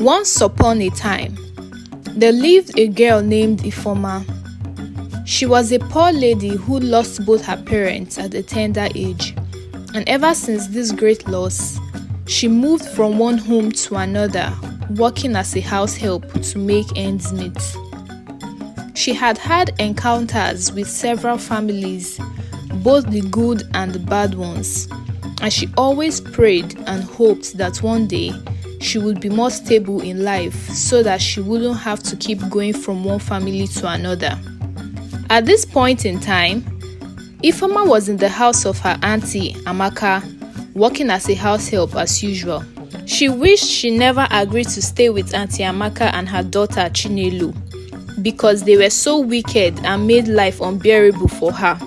Once upon a time, there lived a girl named Ifeoma. She was a poor lady who lost both her parents at a tender age, and ever since this great loss, she moved from one home to another, working as a house help to make ends meet. She had had encounters with several families, both the good and the bad ones, and she always prayed and hoped that one day she would be more stable in life so that she wouldn't have to keep going from one family to another. At this point in time, Ifeoma was in the house of her auntie Amaka, working as a house help as usual. She wished she never agreed to stay with Auntie Amaka and her daughter Chinelo because they were so wicked and made life unbearable for her.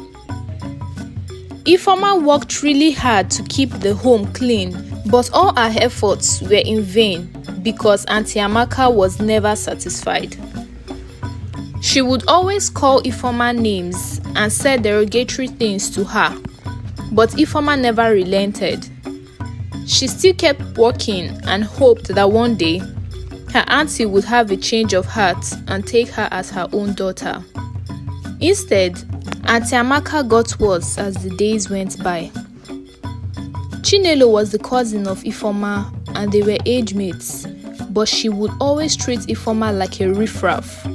Ifeoma worked really hard to keep the home clean, but all her efforts were in vain because Auntie Amaka was never satisfied. She would always call Ifeoma names and said derogatory things to her, but Ifeoma never relented. She still kept working and hoped that one day her auntie would have a change of heart and take her as her own daughter. Instead, Auntie Amaka got worse as the days went by. Chinelo was the cousin of Ifeoma and they were age mates, but she would always treat Ifeoma like a riffraff.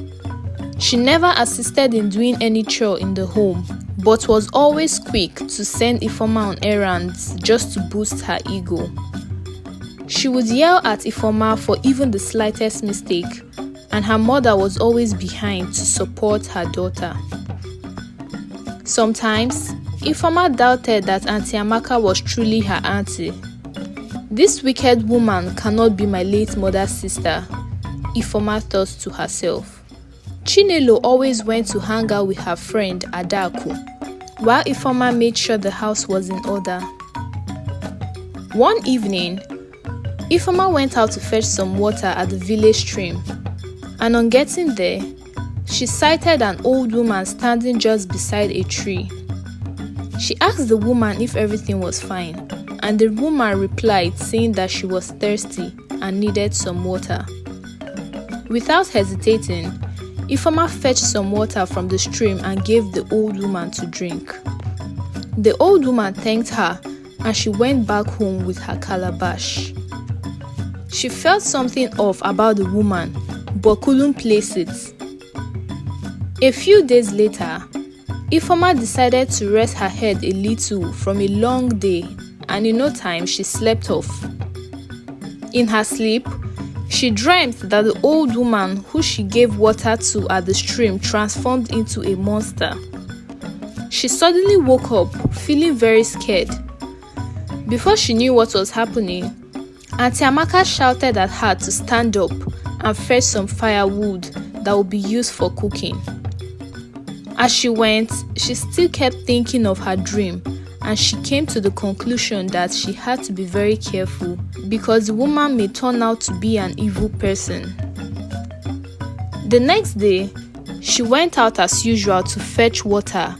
She never assisted in doing any chore in the home, but was always quick to send Ifeoma on errands just to boost her ego. She would yell at Ifeoma for even the slightest mistake, and her mother was always behind to support her daughter. Sometimes, Ifeoma doubted that Auntie Amaka was truly her auntie. This wicked woman cannot be my late mother's sister, Ifeoma thought to herself. Chinelo always went to hang out with her friend Adaku, while Ifeoma made sure the house was in order. One evening, Ifeoma went out to fetch some water at the village stream, and on getting there, she sighted an old woman standing just beside a tree. She asked the woman if everything was fine, and the woman replied saying that she was thirsty and needed some water. Without hesitating, Ifeoma fetched some water from the stream and gave the old woman to drink. The old woman thanked her and she went back home with her calabash. She felt something off about the woman but couldn't place it. A few days later, Ifeoma decided to rest her head a little from a long day, and in no time she slept off. In her sleep, she dreamt that the old woman who she gave water to at the stream transformed into a monster. She suddenly woke up feeling very scared. Before she knew what was happening, Auntie Amaka shouted at her to stand up and fetch some firewood that would be used for cooking. As she went, she still kept thinking of her dream, and she came to the conclusion that she had to be very careful because the woman may turn out to be an evil person. The next day, she went out as usual to fetch water,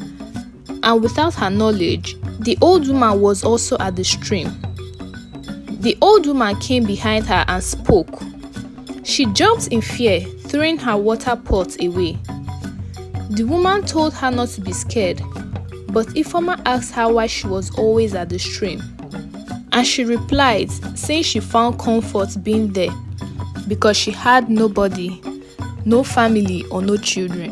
and without her knowledge, the old woman was also at the stream. The old woman came behind her and spoke. She jumped in fear, throwing her water pot away. The woman told her not to be scared, but Ifeoma asked her why she was always at the stream, and she replied saying she found comfort being there because she had nobody, no family or no children.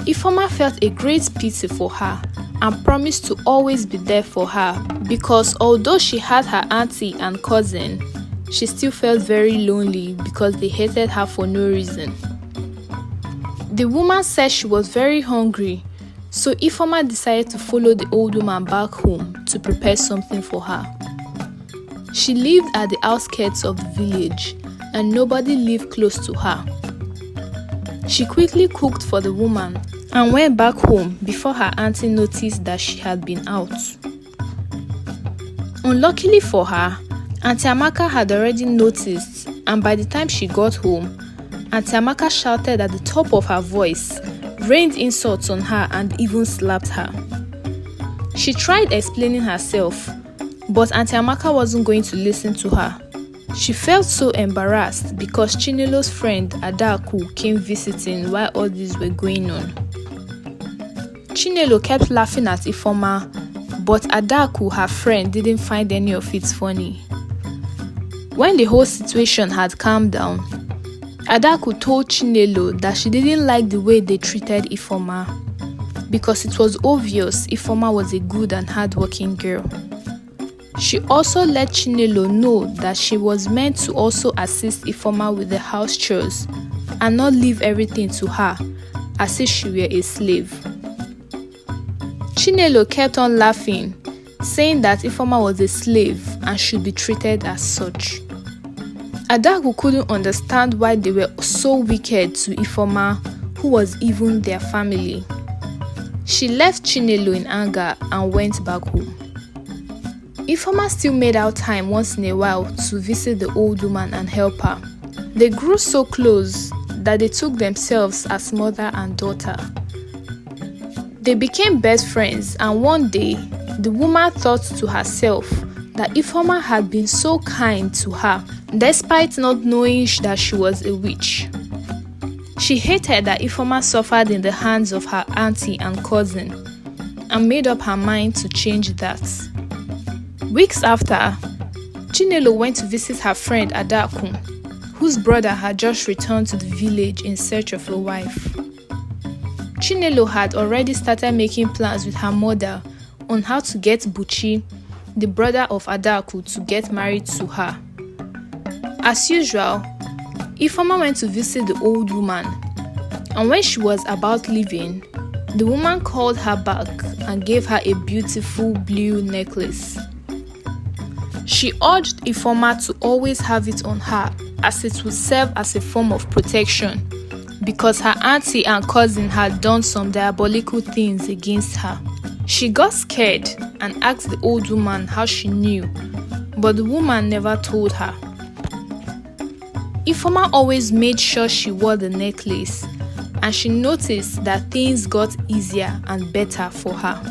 Ifeoma felt a great pity for her and promised to always be there for her because although she had her auntie and cousin, she still felt very lonely because they hated her for no reason. The woman said she was very hungry, so Ifeoma decided to follow the old woman back home to prepare something for her. She lived at the outskirts of the village and nobody lived close to her. She quickly cooked for the woman and went back home before her auntie noticed that she had been out. Unluckily for her, Auntie Amaka had already noticed, and by the time she got home, Auntie Amaka shouted at the top of her voice, rained insults on her and even slapped her. She tried explaining herself, but Auntie Amaka wasn't going to listen to her. She felt so embarrassed because Chinelo's friend Adaku came visiting while all this were going on. Chinelo kept laughing at Ifeoma, but Adaku, her friend, didn't find any of it funny. When the whole situation had calmed down, Adaku told Chinelo that she didn't like the way they treated Ifeoma because it was obvious Ifeoma was a good and hardworking girl. She also let Chinelo know that she was meant to also assist Ifeoma with the house chores and not leave everything to her as if she were a slave. Chinelo kept on laughing, saying that Ifeoma was a slave and should be treated as such. Adaku couldn't understand why they were so wicked to Ifeoma, who was even their family. She left Chinelo in anger and went back home. Ifeoma still made out time once in a while to visit the old woman and help her. They grew so close that they took themselves as mother and daughter. They became best friends, and one day, the woman thought to herself that Ifeoma had been so kind to her, despite not knowing that she was a witch. She hated that Ifeoma suffered in the hands of her auntie and cousin, and made up her mind to change that. Weeks after, Chinelo went to visit her friend Adaku, whose brother had just returned to the village in search of a wife. Chinelo had already started making plans with her mother on how to get Buchi, the brother of Adaku, to get married to her. As usual, Ifeoma went to visit the old woman, and when she was about leaving, the woman called her back and gave her a beautiful blue necklace. She urged Ifeoma to always have it on her as it would serve as a form of protection because her auntie and cousin had done some diabolical things against her. She got scared and asked the old woman how she knew, but the woman never told her. Ifeoma always made sure she wore the necklace, and she noticed that things got easier and better for her.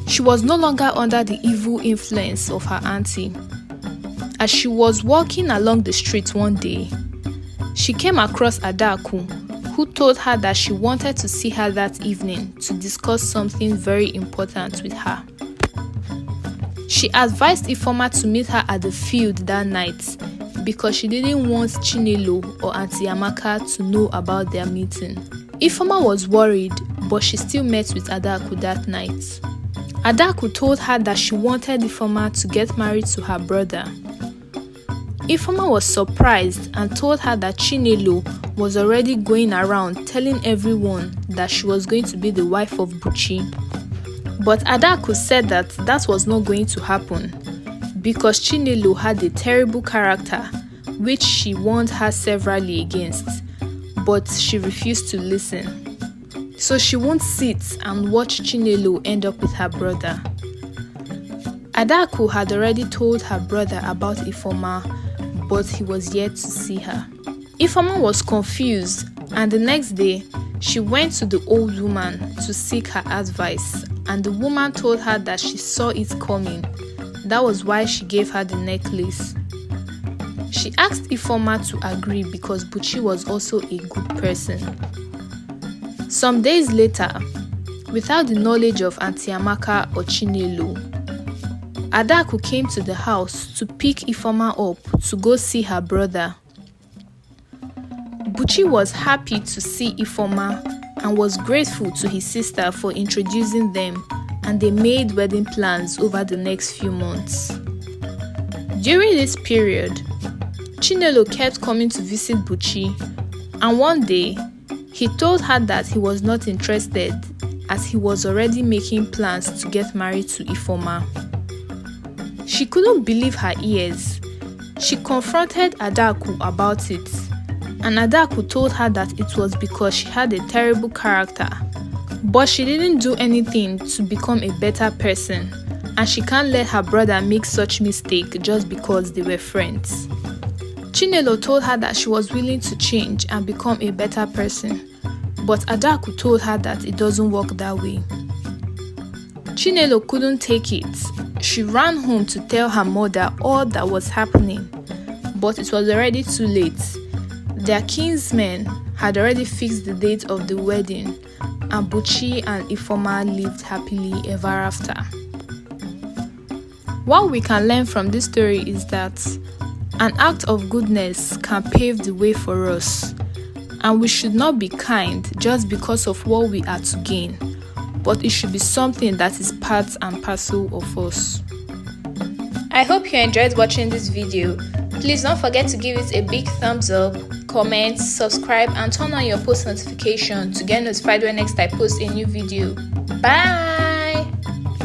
She was no longer under the evil influence of her auntie. As she was walking along the street one day, she came across Adaku, who told her that she wanted to see her that evening to discuss something very important with her. She advised Ifeoma to meet her at the field that night because she didn't want Chinelo or Auntie Amaka to know about their meeting. Ifeoma was worried, but she still met with Adaku that night. Adaku told her that she wanted Ifeoma to get married to her brother. Ifeoma was surprised and told her that Chinelo was already going around telling everyone that she was going to be the wife of Buchi. But Adaku said that was not going to happen because Chinelo had a terrible character which she warned her severally against, but she refused to listen. So she won't sit and watch Chinelo end up with her brother. Adaku had already told her brother about Ifeoma, but he was yet to see her. Ifeoma was confused, and the next day, she went to the old woman to seek her advice, and the woman told her that she saw it coming. That was why she gave her the necklace. She asked Ifeoma to agree because Buchi was also a good person. Some days later, without the knowledge of Auntie Amaka or Chinelo, Adaku came to the house to pick Ifeoma up to go see her brother. Buchi was happy to see Ifeoma and was grateful to his sister for introducing them, and they made wedding plans over the next few months. During this period, Chinelo kept coming to visit Buchi, and one day, he told her that he was not interested as he was already making plans to get married to Ifeoma. She couldn't believe her ears. She confronted Adaku about it, and Adaku told her that it was because she had a terrible character, but she didn't do anything to become a better person, and she can't let her brother make such mistake just because they were friends. Chinelo told her that she was willing to change and become a better person, but Adaku told her that it doesn't work that way. Chinelo couldn't take it. She ran home to tell her mother all that was happening, but it was already too late. Their kinsmen had already fixed the date of the wedding, and Buchi and Ifeoma lived happily ever after. What we can learn from this story is that an act of goodness can pave the way for us, and we should not be kind just because of what we are to gain, but it should be something that is part and parcel of us. I hope you enjoyed watching this video. Please don't forget to give it a big thumbs up, comment, subscribe, and turn on your post notification to get notified when next I post a new video. Bye!